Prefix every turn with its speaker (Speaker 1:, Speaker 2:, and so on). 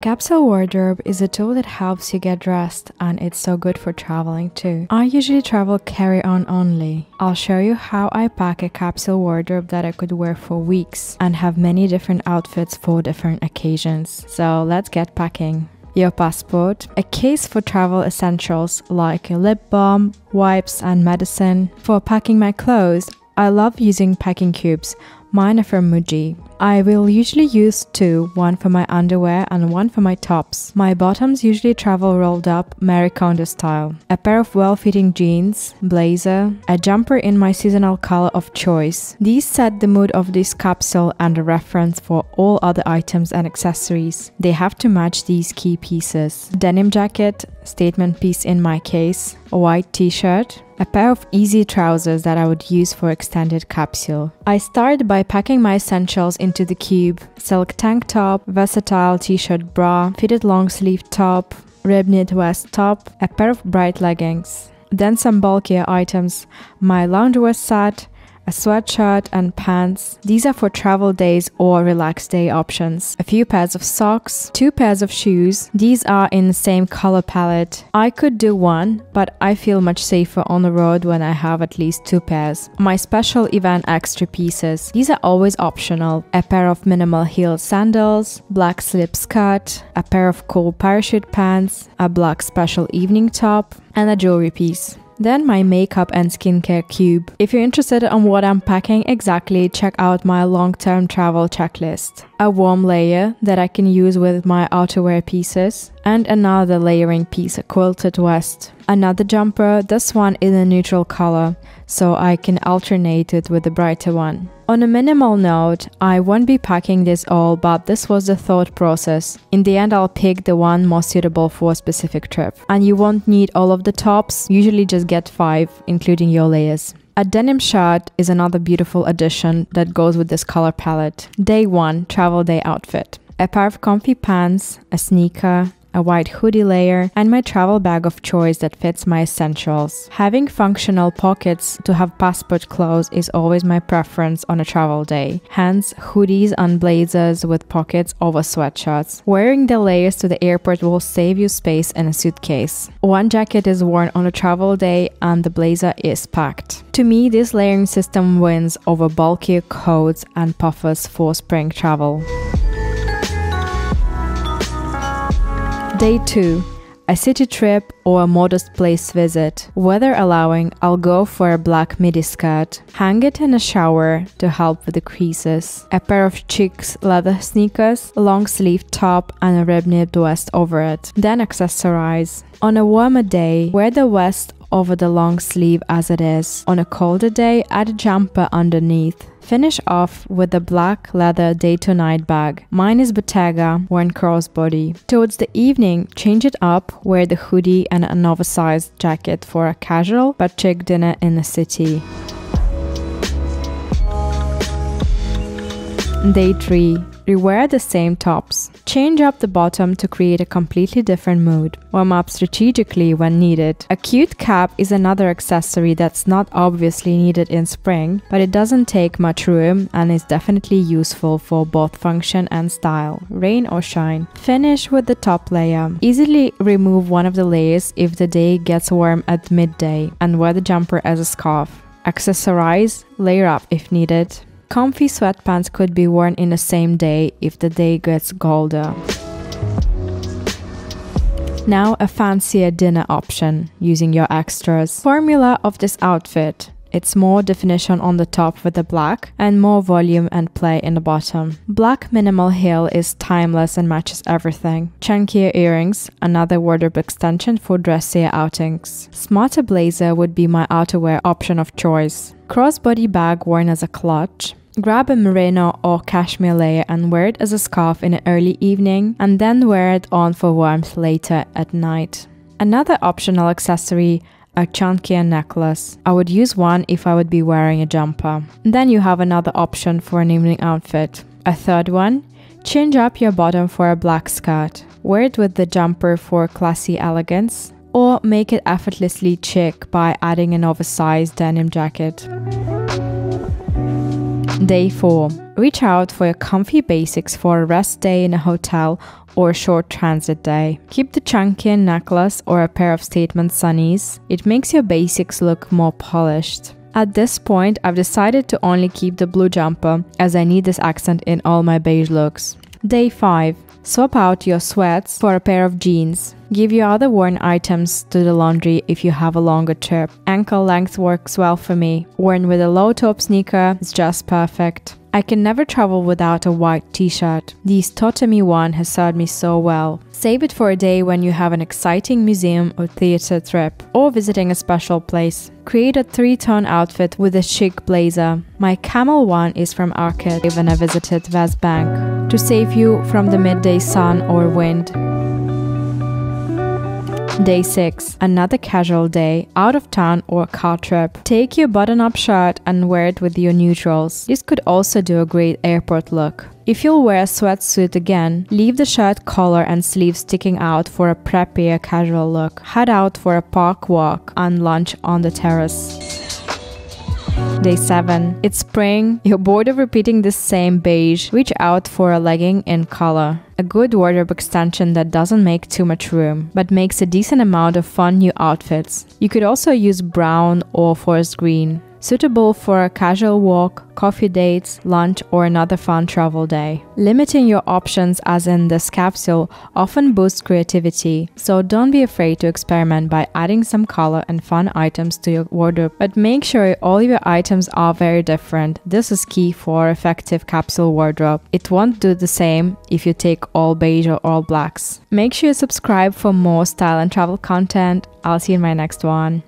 Speaker 1: Capsule wardrobe is a tool that helps you get dressed, and it's so good for traveling too. I usually travel carry-on only. I'll show you how I pack a capsule wardrobe that I could wear for weeks and have many different outfits for different occasions. So let's get packing. Your passport, a case for travel essentials like your lip balm, wipes and medicine. For packing my clothes, I love using packing cubes. Mine are from Muji. I will usually use two, one for my underwear and one for my tops. My bottoms usually travel rolled up Marie Kondo style. A pair of well-fitting jeans, blazer, a jumper in my seasonal color of choice. These set the mood of this capsule and a reference for all other items and accessories. They have to match these key pieces. Denim jacket, statement piece in my case, a white t-shirt, a pair of easy trousers that I would use for extended capsule. I start by packing my essentials into the cube: silk tank top, versatile t-shirt bra, fitted long sleeve top, rib knit vest top, a pair of bright leggings. Then some bulkier items: my loungewear set, a sweatshirt and pants. These are for travel days or relaxed day options. A few pairs of socks, 2 pairs of shoes. These are in the same color palette. I could do one, but I feel much safer on the road when I have at least 2 pairs. My special event extra pieces. These are always optional. A pair of minimal heel sandals, black slip skirt, a pair of cool parachute pants, a black special evening top, and a jewelry piece. Then my makeup and skincare cube. If you're interested in what I'm packing exactly, check out my long-term travel checklist. A warm layer that I can use with my outerwear pieces, and another layering piece, a quilted vest. Another jumper, this one in a neutral color, so I can alternate it with a brighter one. On a minimal note, I won't be packing this all, but this was the thought process. In the end, I'll pick the one most suitable for a specific trip. And you won't need all of the tops, usually just get 5, including your layers. A denim shirt is another beautiful addition that goes with this color palette. Day 1, travel day outfit. A pair of comfy pants, a sneaker, a white hoodie layer, and my travel bag of choice that fits my essentials. Having functional pockets to have passport clothes is always my preference on a travel day. Hence, hoodies and blazers with pockets over sweatshirts. Wearing the layers to the airport will save you space in a suitcase. One jacket is worn on a travel day and the blazer is packed. To me, this layering system wins over bulkier coats and puffers for spring travel. Day 2. A city trip or a modest place visit. Weather allowing, I'll go for a black midi skirt. Hang it in a shower to help with the creases. A pair of Chicks leather sneakers, a long sleeve top and a rib knit vest over it. Then accessorize. On a warmer day, wear the vest over the long sleeve as it is. On a colder day, add a jumper underneath. Finish off with a black leather day-to-night bag. Mine is Bottega, worn crossbody. Towards the evening, change it up, wear the hoodie and an oversized jacket for a casual but chic dinner in the city. Day 3. Rewear the same tops. Change up the bottom to create a completely different mood. Warm up strategically when needed. A cute cap is another accessory that's not obviously needed in spring, but it doesn't take much room and is definitely useful for both function and style, rain or shine. Finish with the top layer. Easily remove one of the layers if the day gets warm at midday, and wear the jumper as a scarf. Accessorize, layer up if needed. Comfy sweatpants could be worn in the same day if the day gets colder. Now a fancier dinner option using your extras. Formula of this outfit. It's more definition on the top with the black and more volume and play in the bottom. Black minimal heel is timeless and matches everything. Chunkier earrings, another wardrobe extension for dressier outings. Smarter blazer would be my outerwear option of choice. Crossbody bag worn as a clutch. Grab a merino or cashmere layer and wear it as a scarf in the early evening, and then wear it on for warmth later at night. Another optional accessory, a chunkier necklace. I would use one if I would be wearing a jumper. Then you have another option for an evening outfit. A third one, change up your bottom for a black skirt. Wear it with the jumper for classy elegance, or make it effortlessly chic by adding an oversized denim jacket. Day 4. Reach out for your comfy basics for a rest day in a hotel or short transit day. Keep the chunky necklace or a pair of statement sunnies. It makes your basics look more polished. At this point, I've decided to only keep the blue jumper as I need this accent in all my beige looks. Day 5. Swap out your sweats for a pair of jeans. Give your other worn items to the laundry if you have a longer trip. Ankle length works well for me. Worn with a low top sneaker is just perfect. I can never travel without a white t-shirt. This Totemi one has served me so well. Save it for a day when you have an exciting museum or theater trip, or visiting a special place. Create a 3-tone outfit with a chic blazer. My camel one is from Arcade when I visited West Bank, to save you from the midday sun or wind. Day 6. Another casual day, out of town or car trip. Take your button-up shirt and wear it with your neutrals. This could also do a great airport look. If you'll wear a sweatsuit again, leave the shirt collar and sleeves sticking out for a preppier casual look. Head out for a park walk and lunch on the terrace. Day 7. It's spring. You're bored of repeating the same beige. Reach out for a legging in color. A good wardrobe extension that doesn't make too much room, but makes a decent amount of fun new outfits. You could also use brown or forest green. Suitable for a casual walk, coffee dates, lunch, or another fun travel day. Limiting your options, as in this capsule, often boosts creativity, so don't be afraid to experiment by adding some color and fun items to your wardrobe. But make sure all your items are very different. This is key for effective capsule wardrobe. It won't do the same if you take all beige or all blacks. Make sure you subscribe for more style and travel content. I'll see you in my next one.